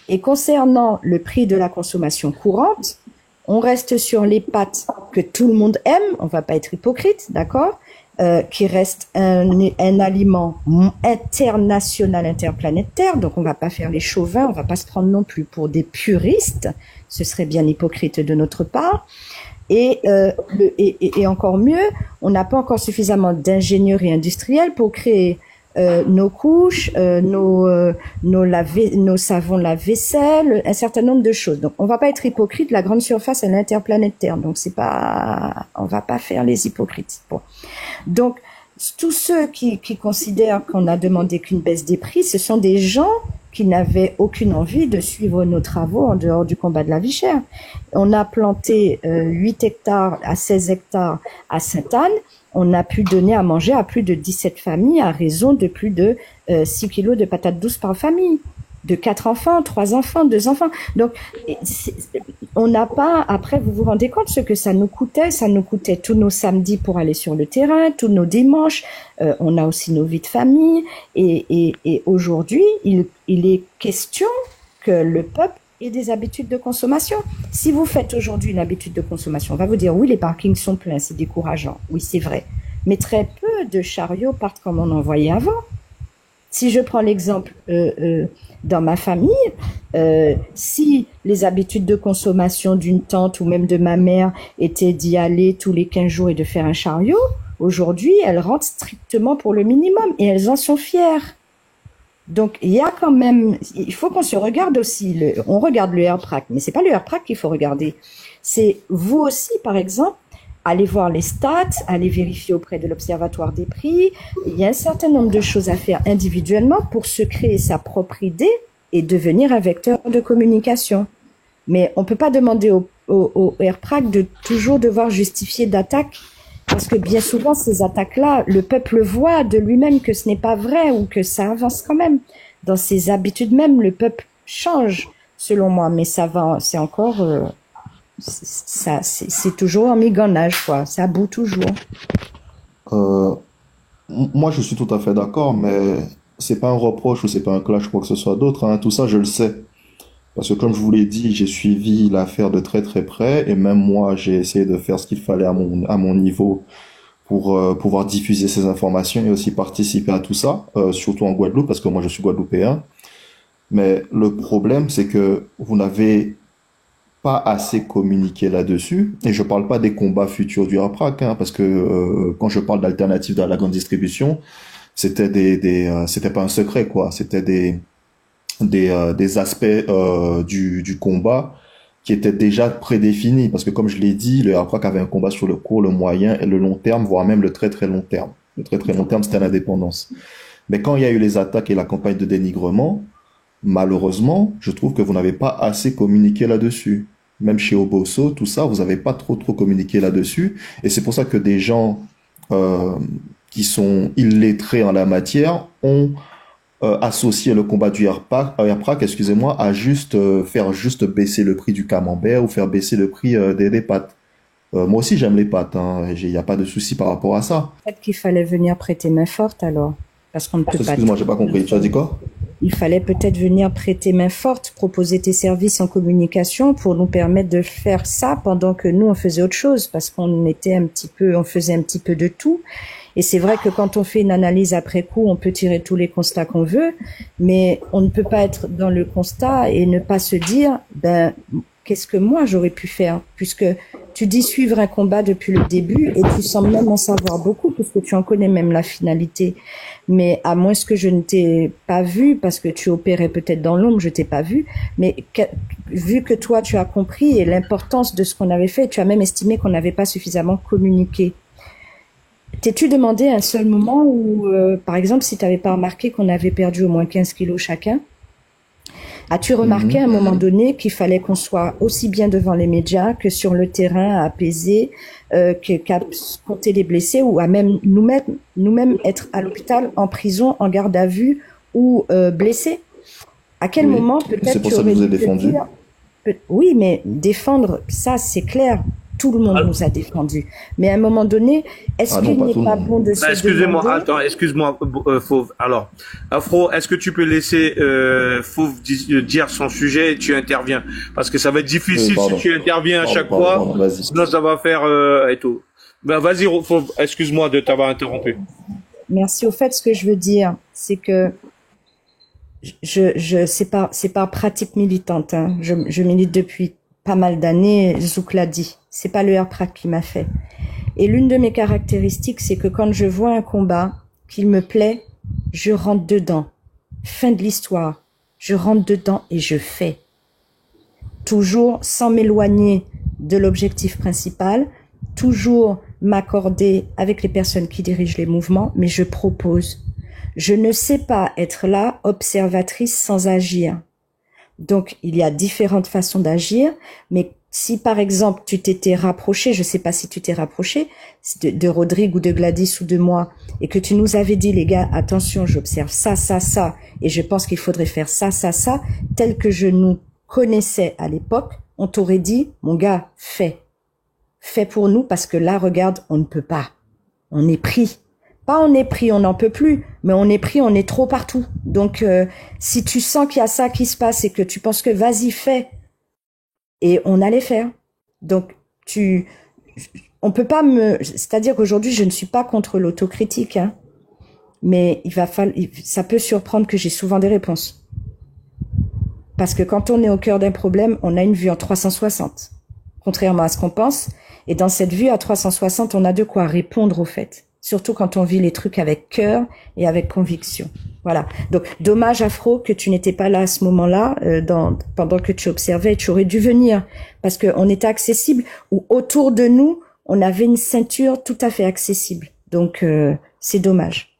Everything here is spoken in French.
Et concernant le prix de la consommation courante, on reste sur les pâtes que tout le monde aime, on va pas être hypocrite, d'accord, qui reste un aliment international, interplanétaire, donc on va pas faire les chauvins, on va pas se prendre non plus pour des puristes, ce serait bien hypocrite de notre part. Et encore mieux, on n'a pas encore suffisamment d'ingénierie industrielle pour créer nos couches, nos savons lave-vaisselle, un certain nombre de choses. Donc, on va pas être hypocrite. La grande surface, elle est interplanétaire. Donc, on va pas faire les hypocrites. Bon. Donc, tous ceux qui considèrent qu'on a demandé qu'une baisse des prix, ce sont des gens qui n'avaient aucune envie de suivre nos travaux en dehors du combat de la vie chère. On a planté 8 hectares à 16 hectares à Sainte-Anne. On a pu donner à manger à plus de 17 familles à raison de plus de 6 kilos de patates douces par famille. De 4 enfants, 3 enfants, 2 enfants. Donc, on n'a pas, après, vous vous rendez compte ce que ça nous coûtait? Ça nous coûtait tous nos samedis pour aller sur le terrain, tous nos dimanches. On a aussi nos vies de famille. Et aujourd'hui, il est question que le peuple ait des habitudes de consommation. Si vous faites aujourd'hui une habitude de consommation, on va vous dire, oui, les parkings sont pleins, c'est décourageant. Oui, c'est vrai. Mais très peu de chariots partent comme on en voyait avant. Si je prends l'exemple dans ma famille, si les habitudes de consommation d'une tante ou même de ma mère étaient d'y aller tous les 15 jours et de faire un chariot, aujourd'hui, elles rentrent strictement pour le minimum et elles en sont fières. Donc, il y a quand même, il faut qu'on se regarde aussi. On regarde le AirPrac, mais c'est pas le AirPrac qu'il faut regarder. C'est vous aussi, par exemple, allez voir les stats, allez vérifier auprès de l'Observatoire des prix. Il y a un certain nombre de choses à faire individuellement pour se créer sa propre idée et devenir un vecteur de communication. Mais on peut pas demander au AirPrac de toujours devoir justifier d'attaques, parce que bien souvent, ces attaques-là, le peuple voit de lui-même que ce n'est pas vrai ou que ça avance quand même. Dans ses habitudes même, le peuple change, selon moi, mais ça va, c'est encore... c'est toujours un migonnage, quoi. Ça bout toujours. Euh, Moi, je suis tout à fait d'accord, mais c'est pas un reproche ou c'est pas un clash quoi que ce soit d'autre, hein. Tout ça, je le sais. Parce que comme je vous l'ai dit, j'ai suivi l'affaire de très très près et même moi, j'ai essayé de faire ce qu'il fallait à mon niveau pour pouvoir diffuser ces informations et aussi participer à tout ça, surtout en Guadeloupe, parce que moi, je suis guadeloupéen. Mais le problème, c'est que vous n'avez pas assez communiqué là-dessus. Et je parle pas des combats futurs du RAPRAC, hein, parce que quand je parle d'alternatives dans la grande distribution, c'était c'était pas un secret, quoi. C'était des aspects du combat qui étaient déjà prédéfinis. Parce que comme je l'ai dit, le RAPRAC avait un combat sur le court, le moyen et le long terme, voire même le très très long terme. Le très très long terme, c'était l'indépendance. Mais quand il y a eu les attaques et la campagne de dénigrement, malheureusement, je trouve que vous n'avez pas assez communiqué là-dessus. Même chez Oboso, tout ça, vous n'avez pas trop communiqué là-dessus. Et c'est pour ça que des gens euh, qui sont illettrés en la matière ont associé le combat du AirPrac, excusez-moi, à juste faire juste baisser le prix du camembert ou faire baisser le prix des pâtes. Moi aussi, j'aime les pâtes, hein. Il n'y a pas de souci par rapport à ça. Peut-être qu'il fallait venir prêter main forte alors, parce qu'on ne peut pas Excuse-moi, j'ai pas compris. Tu as dit quoi? Il fallait peut-être venir prêter main forte, proposer tes services en communication pour nous permettre de faire ça pendant que nous on faisait autre chose, parce qu'on était on faisait un petit peu de tout. Et c'est vrai que quand on fait une analyse après coup, on peut tirer tous les constats qu'on veut, mais on ne peut pas être dans le constat et ne pas se dire, ben, qu'est-ce que moi j'aurais pu faire, puisque tu dis suivre un combat depuis le début et tu sembles même en savoir beaucoup puisque tu en connais même la finalité. Mais à moins que je ne t'ai pas vu parce que tu opérais peut-être dans l'ombre, je t'ai pas vu. Mais vu que toi tu as compris et l'importance de ce qu'on avait fait, tu as même estimé qu'on n'avait pas suffisamment communiqué. T'es-tu demandé un seul moment où, par exemple, si tu n'avais pas remarqué qu'on avait perdu au moins 15 kilos chacun? As-tu remarqué à un Mhm. moment donné qu'il fallait qu'on soit aussi bien devant les médias que sur le terrain à apaiser, qu'à compter les blessés ou à même nous-mêmes être à l'hôpital, en prison, en garde à vue ou blessés? À quel Oui, moment c'est peut-être pour tu ça que aurais je vous dû ai te défendu. dire, oui, mais défendre, ça c'est clair. Tout le monde nous a défendus. Mais à un moment donné, est-ce Ah non, qu'il pas n'est tout le pas monde. bon de se Excusez-moi, demander? attends, excuse-moi, Fauve. Alors, Afro, est-ce que tu peux laisser Fauve dire son sujet et tu interviens? Parce que ça va être Oui, difficile si pardon. tu interviens à Pardon, chaque pardon, fois, pardon, vas-y. sinon ça va faire et tout. Ben vas-y, Fauve, excuse-moi de t'avoir interrompu. Merci. Au fait, ce que je veux dire, c'est que c'est par pratique militante, hein. Je milite depuis pas mal d'années. Zouk l'a dit. C'est pas le airprac qui m'a fait. Et l'une de mes caractéristiques, c'est que quand je vois un combat qu'il me plaît, je rentre dedans. Fin de l'histoire. Je rentre dedans et je fais. Toujours sans m'éloigner de l'objectif principal, toujours m'accorder avec les personnes qui dirigent les mouvements, mais je propose. Je ne sais pas être là, observatrice sans agir. Donc, il y a différentes façons d'agir, mais si par exemple tu t'étais rapproché, je sais pas si tu t'es rapproché de Rodrigue ou de Gladys ou de moi, et que tu nous avais dit, les gars, attention, j'observe ça, ça, ça, et je pense qu'il faudrait faire ça, ça, ça, tel que je nous connaissais à l'époque, on t'aurait dit, mon gars, fais. Fais pour nous, parce que là, regarde, on ne peut pas. On est pris. Pas on est pris, on n'en peut plus, mais on est pris, on est trop partout. Donc, si tu sens qu'il y a ça qui se passe et que tu penses que vas-y, fais, et on allait faire. Donc, on peut pas c'est-à-dire qu'aujourd'hui, je ne suis pas contre l'autocritique, hein, mais ça peut surprendre que j'ai souvent des réponses. Parce que quand on est au cœur d'un problème, on a une vue en 360. Contrairement à ce qu'on pense. Et dans cette vue à 360, on a de quoi répondre au fait. Surtout quand on vit les trucs avec cœur et avec conviction. Voilà. Donc, dommage, Afro, que tu n'étais pas là à ce moment-là, pendant que tu observais, tu aurais dû venir. Parce qu'on était accessible, ou autour de nous, on avait une ceinture tout à fait accessible. Donc, c'est dommage.